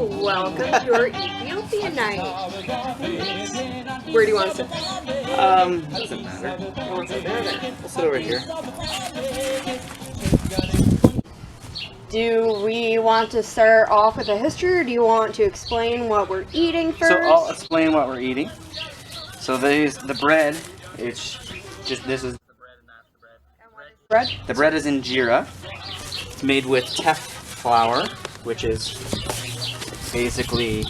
Welcome to our Ethiopian Night. Where do you want to sit? Doesn't matter. You want to sit there or there? We'll sit over here. Do we want to start off with a history, or do you want to explain what we're eating first? So I'll explain what we're eating. So the bread, it's just, this is the bread and that's the bread. Bread? The bread is injera. It's made with teff flour, which is basically,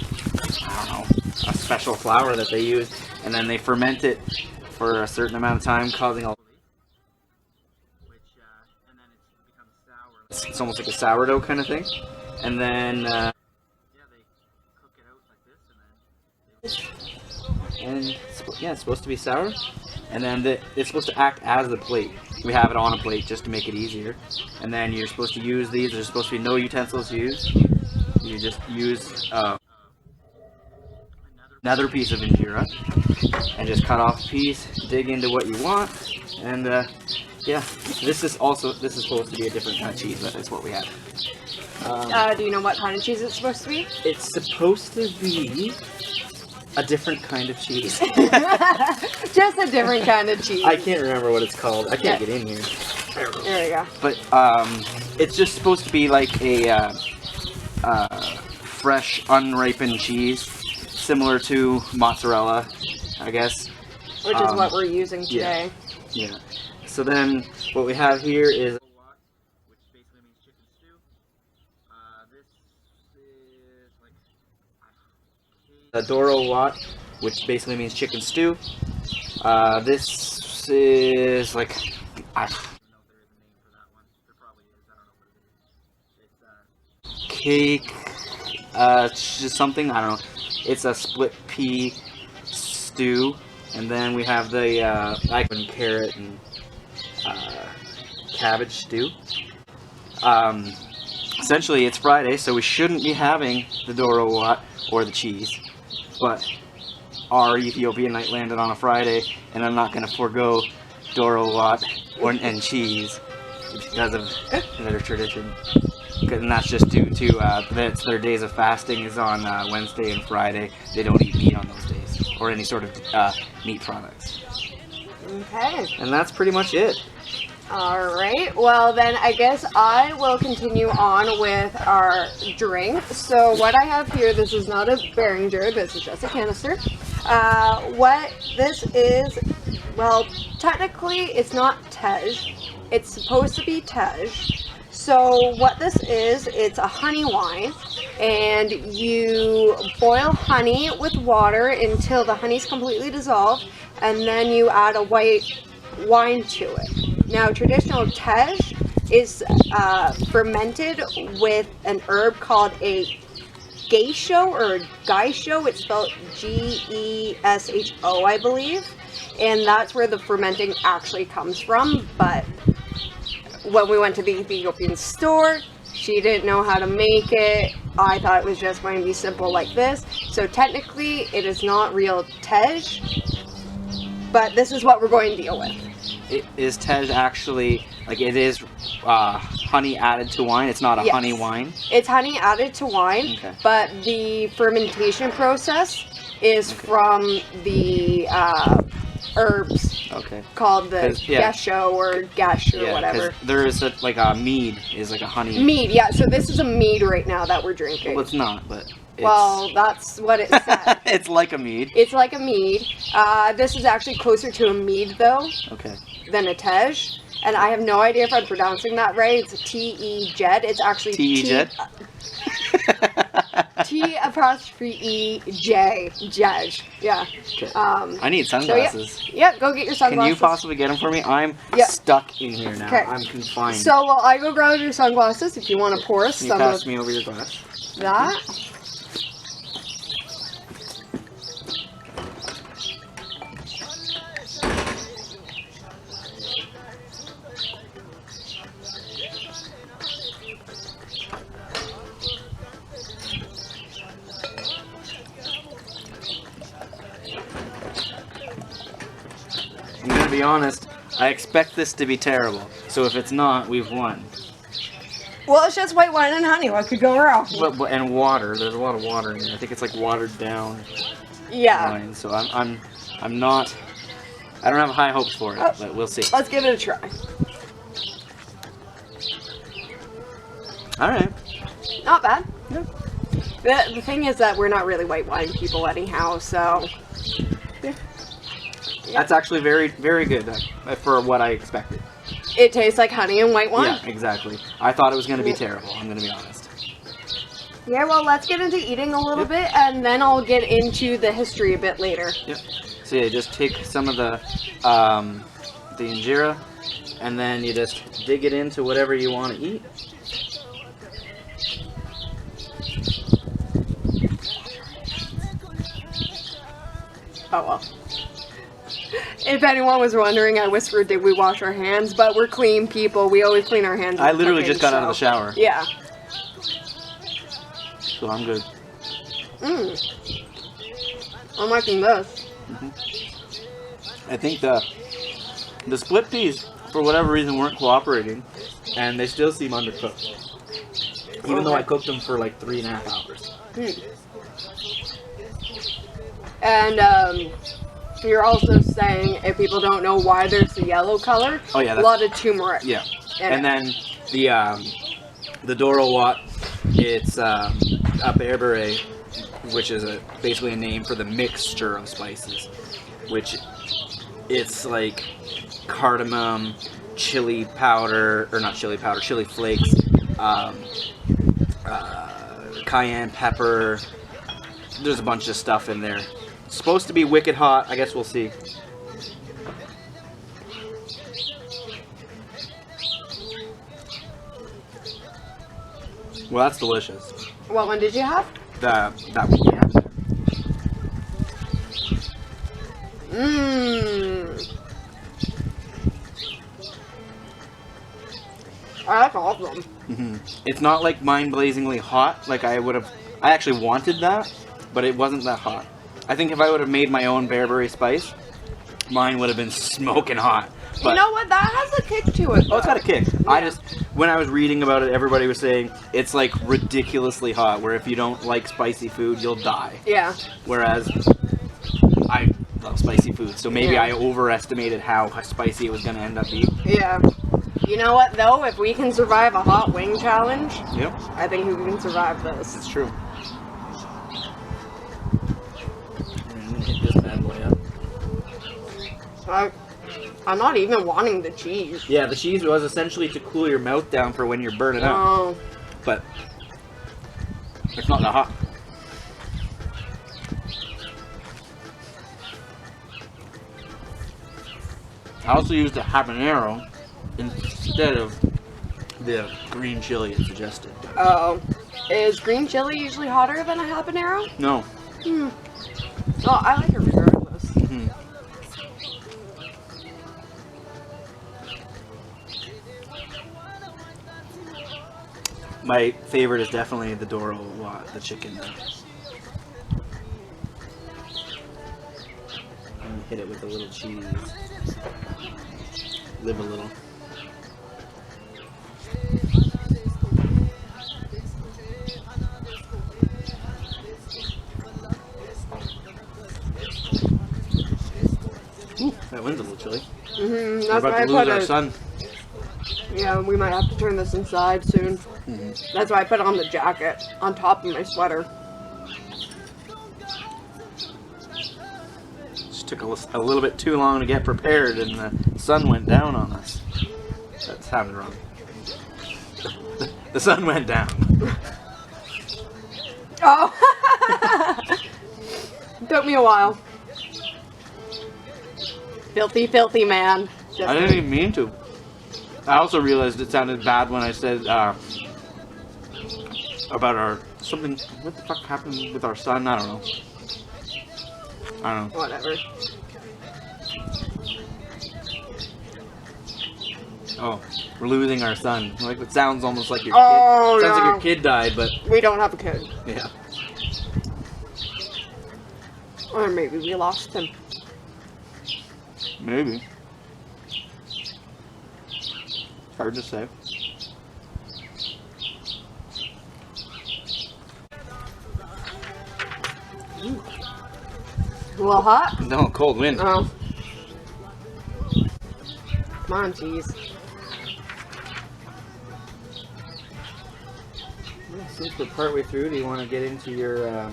I don't know, a special flour that they use, and then they ferment it for a certain amount of time, causing all, which and then it becomes sour. It's almost like a sourdough kind of thing, and then yeah, they cook it out like this, and yeah, it's supposed to be sour, and then it's supposed to act as the plate. We have it on a plate just to make it easier, and then you're supposed to use these. There's supposed to be no utensils used. You just use another piece of injera and just cut off a piece, dig into what you want, and yeah, this is supposed to be a different kind of cheese, but it's what we have. Do you know what kind of cheese it's supposed to be? It's supposed to be a different kind of cheese. Just a different kind of cheese. I can't remember what it's called. I can't get in here. There we go. But it's just supposed to be like a fresh, unripened cheese, similar to mozzarella, I guess. Which is what we're using today. Yeah. So then, what we have here is, which basically means chicken stew. This is like a Doro wat, which basically means chicken stew. This is like, I don't know if there is a name for that one. There probably is. I don't know what it is. It's cake. It's just something, I don't know. It's a split pea stew, and then we have the carrot and cabbage stew. Essentially, it's Friday, so we shouldn't be having the Doro wat or the cheese, but our Ethiopian night landed on a Friday, and I'm not going to forego Doro wat and cheese because of their tradition. And that's just due to that's their days of fasting is on Wednesday and Friday. They don't eat meat on those days, or any sort of meat products. Okay. And that's pretty much it. Alright, well then I guess I will continue on with our drink. So what I have here, this is not a Behringer, this is just a canister. What this is, well, technically it's not Tej. It's supposed to be Tej. So what this is, it's a honey wine, and you boil honey with water until the honey's completely dissolved, and then you add a white wine to it. Now, traditional Tej is fermented with an herb called a geisho or geisho. It's spelled G-E-S-H-O, I believe, and that's where the fermenting actually comes from. But when we went to the Ethiopian store, she didn't know how to make it. I thought it was just going to be simple like this. So technically, it is not real Tej, but this is what we're going to deal with. Is Tej actually, like, it is honey added to wine? It's not a honey wine? It's honey added to wine, okay. But the fermentation process is from the herbs. Okay. Called the geisho or gash or whatever. There is a mead is like a honey. Mead, yeah. So this is a mead right now that we're drinking. Well, it's not, but it's... Well, that's what it said. It's like a mead. It's like a mead. This is actually closer to a mead though. Okay. Than a Tej. And I have no idea if I'm pronouncing that right. It's a T-E-Jed. It's actually T-E-Jed? T-E-J. Jej. Yeah. Okay. I need sunglasses. So yeah, go get your sunglasses. Can you possibly get them for me? I'm stuck in here now. Okay. I'm confined. So while I go grab your sunglasses, if you want to pour us some. Can you pass me over your glass? That. I'm gonna be honest, I expect this to be terrible, so if it's not, we've won. Well, it's just white wine and honey. What could go wrong? And water. There's a lot of water in there. I think it's like watered down Yeah. wine. So I'm not. I don't have high hopes for it, but we'll see. Let's give it a try. All right. Not bad. Yeah. The thing is that we're not really white wine people anyhow, so. Yeah. That's actually very, very good for what I expected. It tastes like honey and white wine? Yeah, exactly. I thought it was going to be terrible, I'm going to be honest. Yeah, well, let's get into eating a little bit, and then I'll get into the history a bit later. Yep. So yeah, just take some of the injera, and then you just dig it into whatever you want to eat. Oh, well. If anyone was wondering, I whispered, did we wash our hands? But we're clean people. We always clean our hands. I literally just got out of the shower. Yeah. So I'm good. I'm liking this. I think the split peas, for whatever reason, weren't cooperating, and they still seem undercooked. Even though I cooked them for like 3.5 hours. And, you're also saying, if people don't know why there's the yellow color, oh yeah, a lot of turmeric. Yeah, and then the Doro Wat, it's a berbere, which is basically a name for the mixture of spices, which it's like cardamom, chili powder, or not chili powder, chili flakes, cayenne pepper. There's a bunch of stuff in there. It's supposed to be wicked hot. I guess we'll see. Well, that's delicious. What one did you have? That one. Yeah. That's awesome. It's not like mind-blazingly hot. Like I actually wanted that, but it wasn't that hot. I think if I would have made my own bearberry spice, mine would have been smoking hot. But, you know what? That has a kick to it. Oh, it's got a kick. Yeah. When I was reading about it, everybody was saying it's like ridiculously hot, where if you don't like spicy food, you'll die. Yeah. Whereas I love spicy food, so maybe I overestimated how spicy it was going to end up being. Yeah. You know what, though? If we can survive a hot wing challenge, Yep. I think we can survive this. It's true. I'm going to hit this bad boy up. I'm not even wanting the cheese. Yeah, the cheese was essentially to cool your mouth down for when you're burning up. Oh. But it's not that hot. I also used a habanero instead of the green chili it suggested. Oh. Is green chili usually hotter than a habanero? No. Oh, I like it regardless. My favorite is definitely the Doro Wat, the chicken. I'm gonna hit it with a little cheese. Live a little. Ooh, that wind's a little chilly. That's We're about to lose our sun. Yeah, we might have to turn this inside soon. That's why I put on the jacket on top of my sweater. Just took a little bit too long to get prepared, and the sun went down on us. That sounded wrong. The sun went down. Oh! Took me a while. Filthy, filthy man. I didn't even mean to. I also realized it sounded bad when I said about our something. What the fuck happened with our son? I don't know. Whatever. Oh, we're losing our son. Like it sounds almost like your Oh, kid. Sounds no. like your kid died, but We don't have a kid. yeah. Or maybe we lost him. Maybe. Hard to say. A little hot? No, cold wind. Oh. Come on, cheese. Since we're partway through, do you want to get into your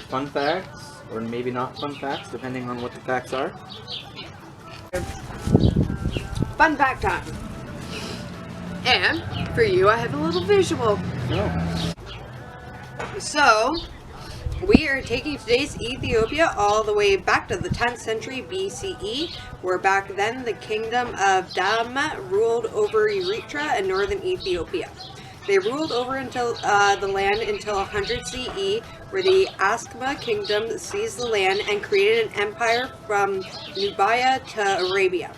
fun facts, or maybe not fun facts, depending on what the facts are? Fun fact time. And for you, I have a little visual. No. So, we are taking today's Ethiopia all the way back to the 10th century BCE, where back then the kingdom of Dama ruled over Eritrea and northern Ethiopia. They ruled over until the land until 100 CE, where the Askma kingdom seized the land and created an empire from Nubia to Arabia.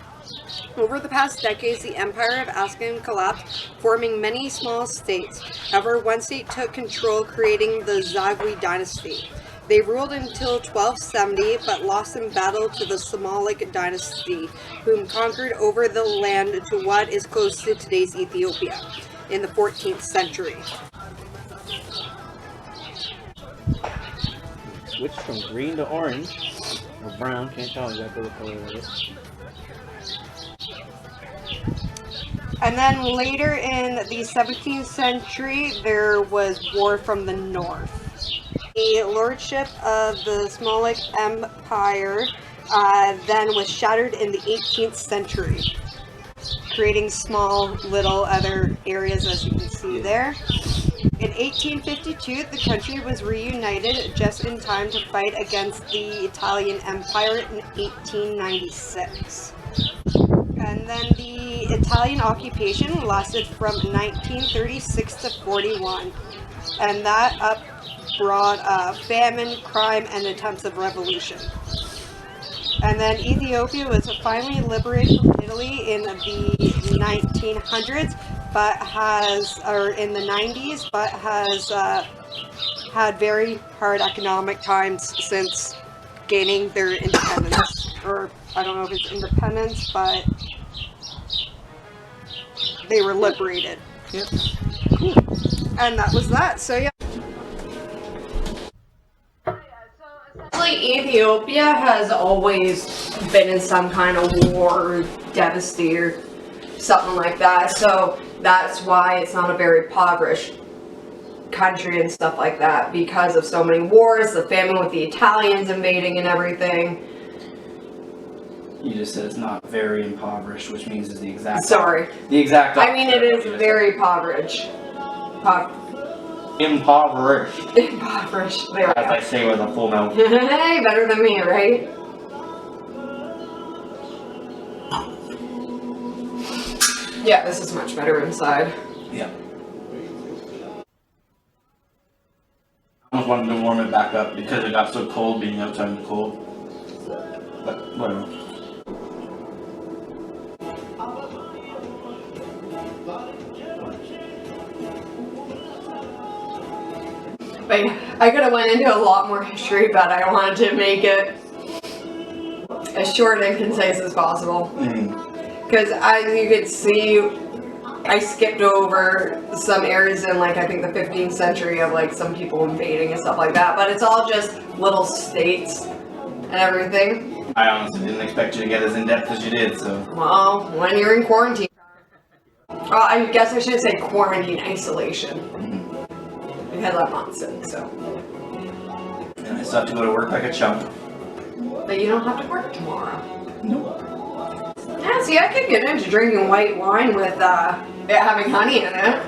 Over the past decades, the empire of Askam collapsed, forming many small states. However, one state took control, creating the Zagwe dynasty. They ruled until 1270, but lost in battle to the Somalic dynasty, whom conquered over the land to what is close to today's Ethiopia in the 14th century. Switch from green to orange, or brown, can't tell exactly what color it is. And then later in the 17th century, there was war from the north. The lordship of the Somalic Empire then was shattered in the 18th century, creating small little other areas, as you can see there. In 1852, the country was reunited just in time to fight against the Italian Empire in 1896. And then the Italian occupation lasted from 1936 to 41, and that brought famine, crime, and attempts of revolution. And then Ethiopia was finally liberated from Italy in the 1900s, but in the 90s, but has had very hard economic times since gaining their independence. Or I don't know if it's independence, but they were liberated. Yep. Cool. And that was that. So yeah. Ethiopia has always been in some kind of war, or devastated, or something like that. So that's why it's not a very impoverished country and stuff like that, because of so many wars, the famine with the Italians invading and everything. You just said it's not very impoverished, which means it's the exact. Sorry. The exact. I mean, it is very impoverished. Impoverished. Impoverished. There we As go. I say with a full mouth. Hey, better than me, right? Yeah, this is much better inside. Yeah. I almost wanted to warm it back up because it got so cold being outside in the cold. But whatever. But I could have went into a lot more history, but I wanted to make it as short and concise as possible. Because as you could see, I skipped over some areas in, like, I think the 15th century of, like, some people invading and stuff like that. But it's all just little states and everything. I honestly didn't expect you to get as in-depth as you did, so. Well, when you're in quarantine. Well, I guess I should say quarantine isolation. Because I'm not sick, so. And I still have to go to work like a chump. But you don't have to work tomorrow. Nope. Yeah, see, I could get into drinking white wine with it having honey in it.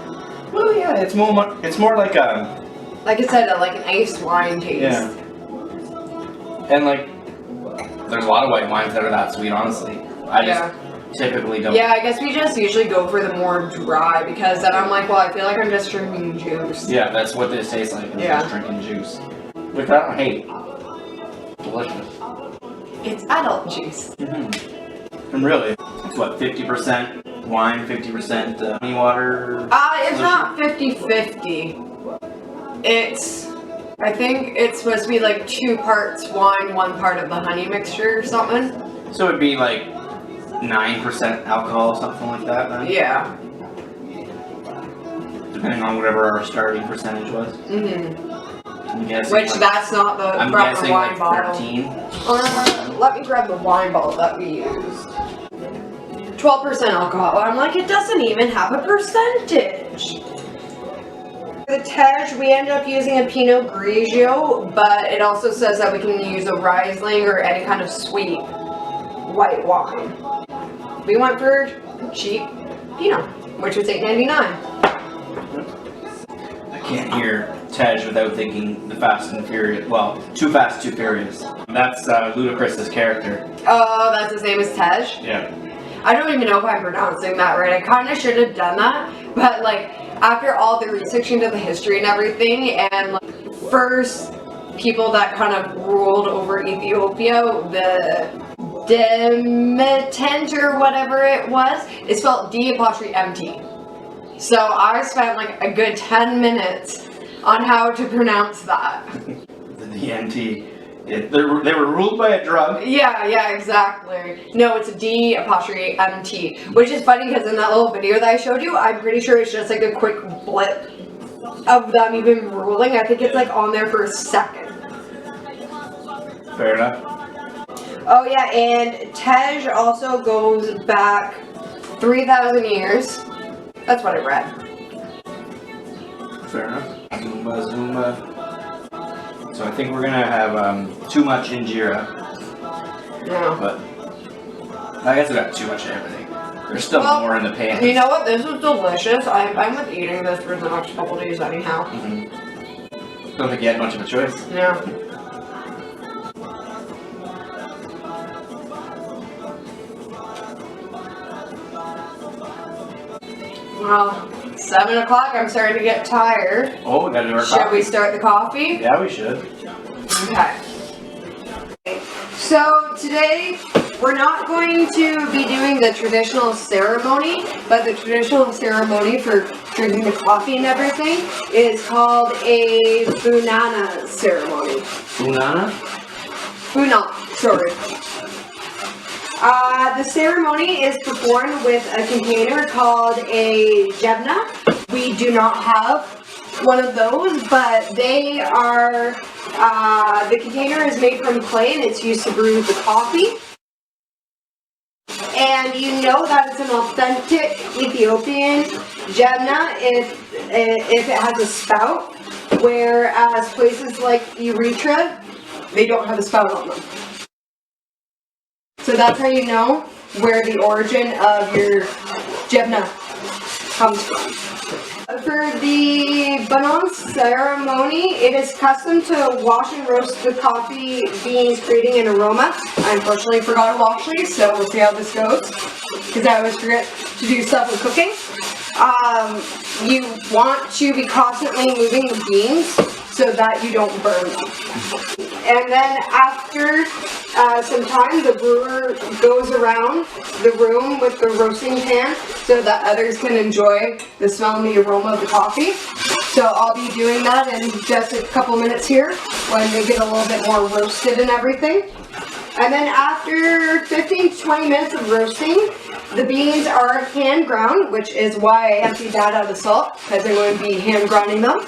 Well, yeah, it's more like a. Like I said, like an iced wine taste. Yeah. And like, there's a lot of white wines that are that sweet, honestly. I just typically don't. Yeah, I guess we just usually go for the more dry, because then I'm like, well, I feel like I'm just drinking juice. Yeah, that's what this tastes like. It's just drinking juice. Which I don't hate. Delicious. It's adult juice. And really, it's what, 50% wine, 50% honey water? It's not 50-50. It's, I think it's supposed to be like 2 parts wine, 1 part of the honey mixture or something. So it'd be like 9% alcohol, something like that, then? Yeah. Depending on whatever our starting percentage was. I'm guessing. Which like, that's not the I'm proper guessing wine like bottle. 13. Let me grab the wine bottle that we used. 12% alcohol. I'm like, it doesn't even have a percentage. For the Tej, we ended up using a Pinot Grigio, but it also says that we can use a Riesling or any kind of sweet white wine. We went for cheap Pinot, which was $8.99. I can't hear Tej without thinking the Fast and Furious. Well, Too Fast, Too Furious. That's Ludacris's character. Oh, that's his name is Tej? Yeah. I don't even know if I'm pronouncing that right. I kind of should have done that, but like after all the research into the history and everything, and like, first people that kind of ruled over Ethiopia, the Demetent or whatever it was, it's spelled D''MT. So I spent like a good 10 minutes on how to pronounce that. The DMT. They were ruled by a drug. Yeah, exactly. No, it's a D''MT, which is funny because in that little video that I showed you, I'm pretty sure it's just like a quick blip of them even ruling. I think it's like on there for a second. Fair enough. Oh yeah, and Tej also goes back 3,000 years. That's what I read. Fair enough. Zumba. So I think we're gonna have too much injera. Yeah. But I guess we got too much of everything. There's still more in the pan. You know what? This is delicious. I'm with eating this for the next couple days anyhow. Mm-hmm. Don't think you had much of a choice. Yeah. Well, 7 o'clock, I'm starting to get tired. Oh, we gotta do our Should coffee. we start the coffee? Yeah, we should. Okay. So today, we're not going to be doing the traditional ceremony, but the traditional ceremony for drinking the coffee and everything is called a Bunana ceremony. Bunana? Buna, sorry. The ceremony is performed with a container called a jebna. We do not have one of those, but they are, the container is made from clay and it's used to brew the coffee. And you know that it's an authentic Ethiopian jebna if it has a spout, whereas places like Eritrea, they don't have a spout on them. So that's how you know where the origin of your jebna comes from. For the Banon ceremony, it is custom to wash and roast the coffee beans, creating an aroma. I unfortunately forgot to wash these, so we'll see how this goes, because I always forget to do stuff with cooking. You want to be constantly moving the beans so that you don't burn them. And then after some time, the brewer goes around the room with the roasting pan so that others can enjoy the smell and the aroma of the coffee. So I'll be doing that in just a couple minutes here when they get a little bit more roasted and everything. And then after 15 to 20 minutes of roasting, the beans are hand ground, which is why I emptied that out of the salt, because I'm going to be hand grinding them.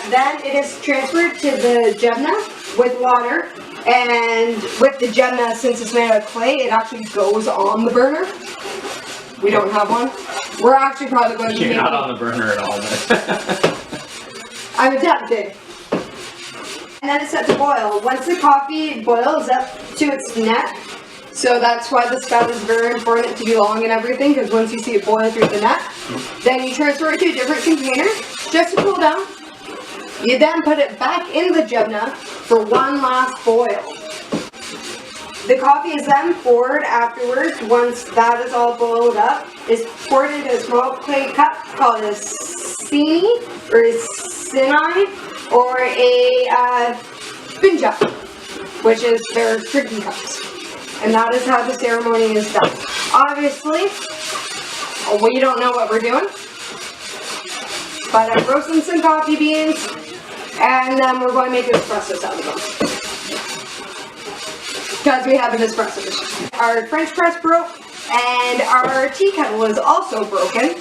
Then it is transferred to the jebna with water, and with the jebna, since it's made out of clay, it actually goes on the burner. We don't have one. We're actually probably going to be You're not on the burner at all, but I'm attempting. And then it's set to boil. Once the coffee boils up to its neck, so that's why the spout is very important to be long and everything, because once you see it boil through the neck, then you transfer it to a different container just to cool down. You then put it back in the jebna for one last boil. The coffee is then poured afterwards. Once that is all boiled up, is poured into a small clay cup called a sini or a sinai or a finja, which is their drinking cups. And that is how the ceremony is done. Obviously, we don't know what we're doing, but I'm roasting some coffee beans, and then we're going to make espressos out of them. Because we have an espresso machine. Our French press broke, and our tea kettle is also broken.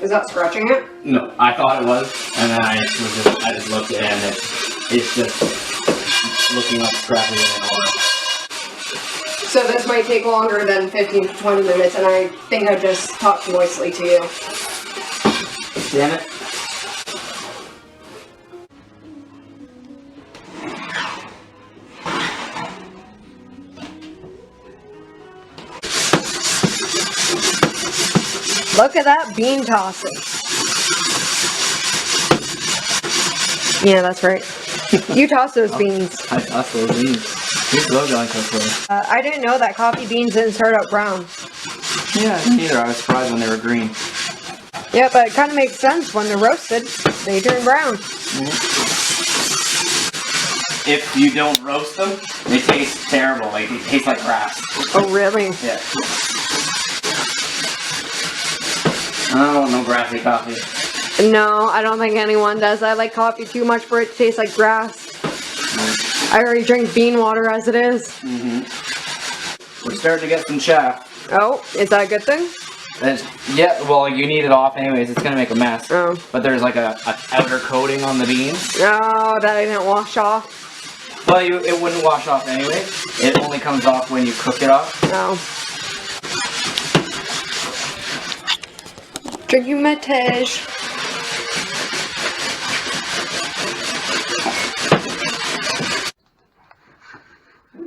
Is that scratching it? No, I thought it was, and then I just looked at it, and it's just looking like scratching it in order. So this might take longer than 15 to 20 minutes, and I think I just talked noisily to you. Damn it. Look at that bean tossing. Yeah, that's right. You toss those beans. I toss those beans. Here's the logo I cooked for. I didn't know that coffee beans didn't start out brown. Yeah, neither. I was surprised when they were green. Yeah, but it kind of makes sense. When they're roasted, they turn brown. If you don't roast them, they taste terrible. Like, they taste like grass. Oh, really? Yeah. I don't want no grassy coffee. No, I don't think anyone does. I like coffee too much for it to taste like grass. I already drink bean water as it is. We're starting to get some chaff. Oh, is that a good thing? Yeah, well, you need it off anyways. It's going to make a mess. Oh. But there's like a outer coating on the beans. Oh, that I didn't wash off. Well, it wouldn't wash off anyway. It only comes off when you cook it off. Oh. Drinking my tea.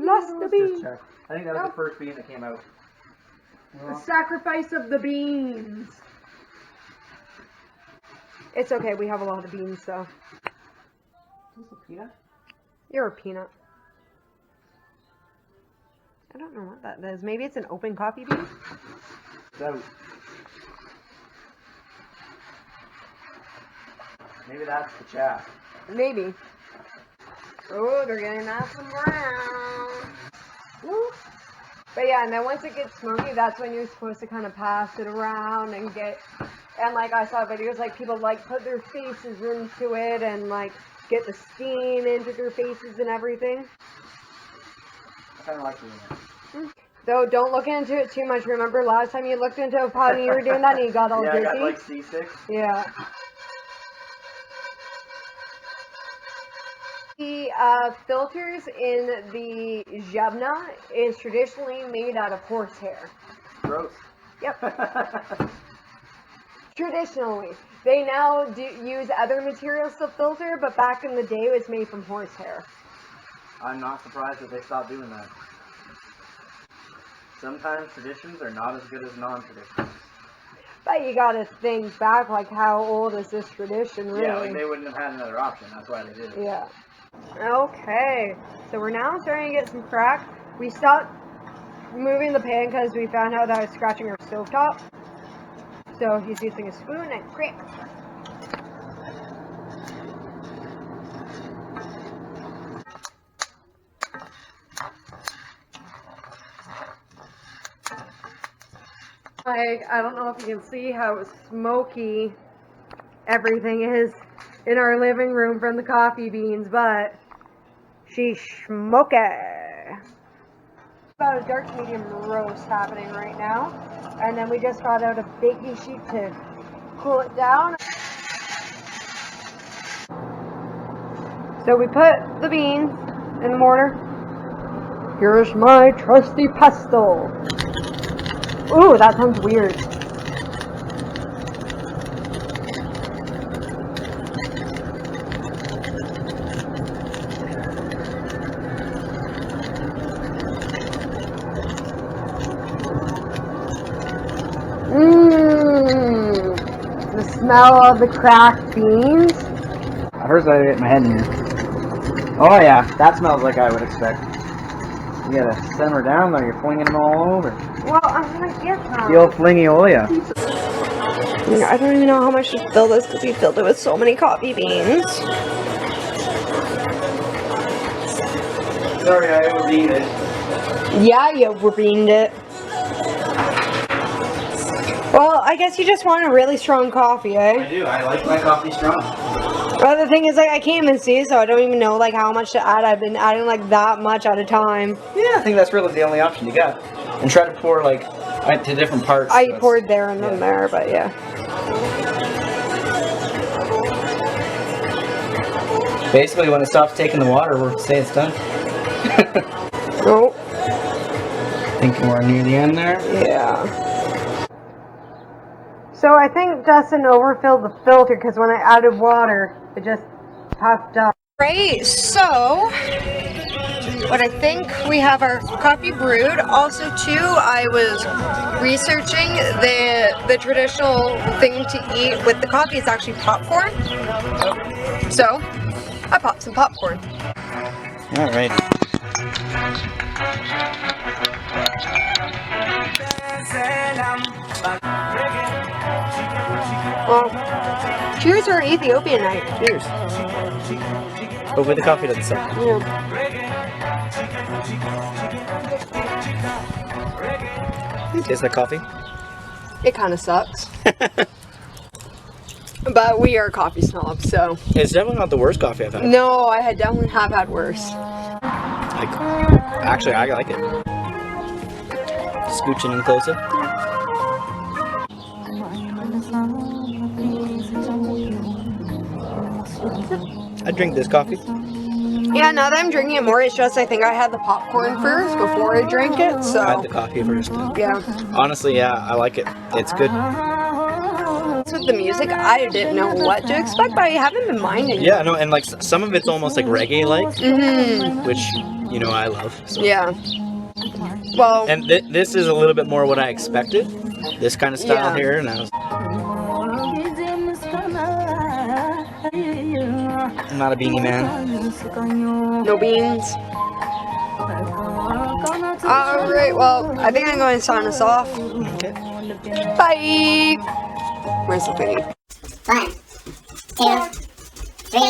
Lost the bean. I think that was the first bean that came out. The sacrifice of the beans. It's okay, we have a lot of beans, so. Is this a peanut? You're a peanut. I don't know what that is. Maybe it's an open coffee bean? So, maybe that's the chaff. Maybe. Oh, they're getting nice and brown. Woo. But yeah, and then once it gets smoky, that's when you're supposed to kind of pass it around and get, and like I saw videos, like people like put their faces into it and like get the steam into their faces and everything. I kind of like doing it. Though don't look into it too much. Remember last time you looked into a pot and you were doing that and you got all yeah, dizzy? I got like seasick. Yeah. The filters in the Jevna is traditionally made out of horsehair. Gross. Yep. Traditionally. They now do use other materials to filter, but back in the day it was made from horsehair. I'm not surprised that they stopped doing that. Sometimes traditions are not as good as non-traditions. But you gotta think back, like, how old is this tradition, really? Yeah, like they wouldn't have had another option. That's why they did it. Yeah. Okay. So we're now starting to get some crack. We stopped moving the pan because we found out that I was scratching our stovetop. So he's using a spoon and crack. I don't know if you can see how smoky everything is in our living room from the coffee beans, but she's smoky. About a dark to medium roast happening right now, and then we just got out a baking sheet to cool it down. So we put the beans in the mortar. Here's my trusty pestle. Ooh, that sounds weird. The smell of the cracked beans. At first I get my head in here. Oh yeah, that smells like I would expect. You gotta simmer down though, you're flinging them all over. Well, I'm gonna get some. The old flingy olia. I don't even know how much to fill this because we filled it with so many coffee beans. Sorry, I overbeat it. Yeah, you overbeaned it. Well, I guess you just want a really strong coffee, eh? I do, I like my coffee strong. Well, the thing is, like, I can't even see, so I don't even know, like, how much to add. I've been adding, like, that much at a time. Yeah, I think that's really the only option you got. And try to pour, like, to different parts. I poured there and then there, but yeah. Basically, when it stops taking the water, we'll say it's done. Oh. Thinking we're near the end there. Yeah. So I think Dustin overfilled the filter because when I added water, it just puffed up. Right, so what I think we have our coffee brewed. Also too, I was researching the traditional thing to eat with the coffee is actually popcorn. So I popped some popcorn. All right. Well, cheers to our Ethiopian night. Cheers. Hopefully the coffee doesn't suck. Yeah. Taste that coffee? It kind of sucks. But we are coffee snobs, so. It's definitely not the worst coffee I've had. No, I definitely have had worse. Actually, I like it. Scooching in closer. I drink this coffee. Yeah, now that I'm drinking it more, it's just I think I had the popcorn first before I drank it, so. I had the coffee first. Yeah. Honestly, yeah, I like it. It's good. With the music, I didn't know what to expect, but I haven't been minding. Yeah, no, and like some of it's almost like reggae-like, which, you know, I love. So. Yeah. Well. And this is a little bit more what I expected. This kind of style here, and I was. I'm not a beanie man. No beans. Alright, well, I think I'm going to sign us off. Okay. Bye! Where's the thingy? 1, 2, 3,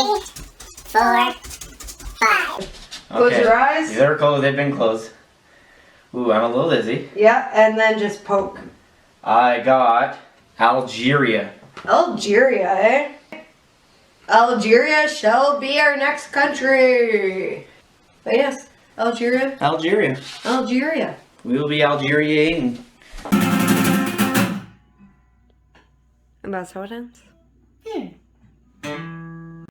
4, 5. Close your eyes. They're closed. They've been closed. Ooh, I'm a little dizzy. Yeah, and then just poke. I got Algeria. Algeria, eh? Algeria shall be our next country. But yes, Algeria. Algeria. Algeria. We will be Algeriaing. And that's how it ends? Yeah.